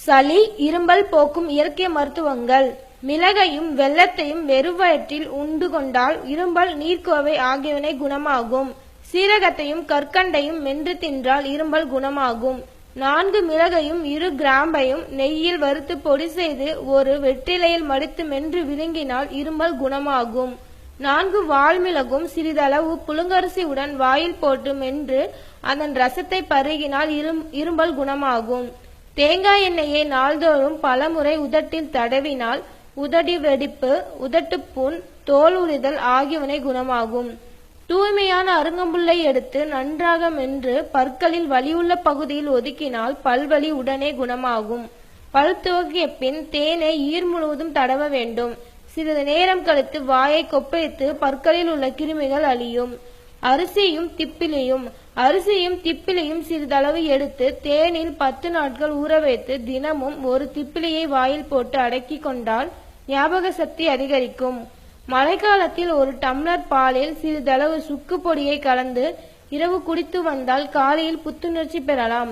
சளி, இருமல் போக்கும் இயற்கை மருத்துவங்கள். மிளகையும் வெல்லத்தையும் வெறும் வயிற்றில் உண்டு கொண்டால் இருமல், நீர்க்கோவை ஆகியவை குணமாகும். சீரகத்தையும் கற்கண்டையும் மென்று தின்றால் இருமல் குணமாகும். 4 மிளகையும் 2 கிராம்பையும் நெய்யில் வறுத்து பொடி செய்து ஒரு வெற்றிலையில் மடித்து மென்று விழுங்கினால் இருமல் குணமாகும். 4 வால்மிளகும் சிறிதளவு புழுங்கரிசியுடன் வாயில் போட்டு மென்று அதன் ரசத்தை பருகினால் இருமல் குணமாகும். தேங்காய் எண்ணெயை நாள்தோறும் பலமுறை உதட்டில் தடவினால் உதடி வெடிப்பு, உதட்டுப்புண், தோல் உரிதல் ஆகியவை குணமாகும். தூய்மையான அருங்கம்புல்லை எடுத்து நன்றாக மென்று பற்களில் வலியுள்ள பகுதியில் ஒதுக்கினால் பல்வலி உடனே குணமாகும். பல் துவக்கிய பின் தேனை ஈர் முழுவதும் தடவ வேண்டும். சிறிது நேரம் கழித்து வாயை கொப்பளித்து பற்களில் உள்ள கிருமிகள் அழியும். அரிசியும் திப்பிலியும் சிறிதளவு எடுத்து தேனில் 10 நாட்கள் ஊற வைத்து தினமும் ஒரு திப்பிலியை வாயில் போட்டு அடக்கி கொண்டால் ஞாபக சக்தி அதிகரிக்கும். மழைக்காலத்தில் 1 டம்ளர் பாலில் சிறிதளவு சுக்கு பொடியை கலந்து இரவு குடித்து வந்தால் காலையில் புத்துணர்ச்சி பெறலாம்.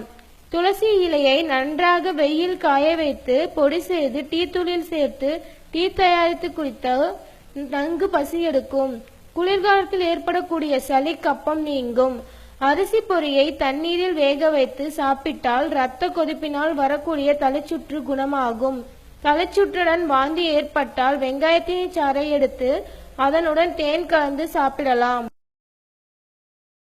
துளசி இலையை நன்றாக வெயில் காய வைத்து பொடி செய்து டீ தூளில் சேர்த்து டீ தயாரித்து குடித்தால் நன்கு பசி எடுக்கும். குளிர்காலத்தில் ஏற்படக்கூடிய சளி, கப்பம் நீங்கும். அரிசி பொரியை தண்ணீரில் வேக வைத்து சாப்பிட்டால் இரத்த கொதிப்பினால் வரக்கூடிய தலைச்சுற்று குணமாகும். தலைச்சுற்றுடன் வாந்தி ஏற்பட்டால் வெங்காயத்தின் சாறை எடுத்து அதனுடன் தேன் கலந்து சாப்பிடலாம்.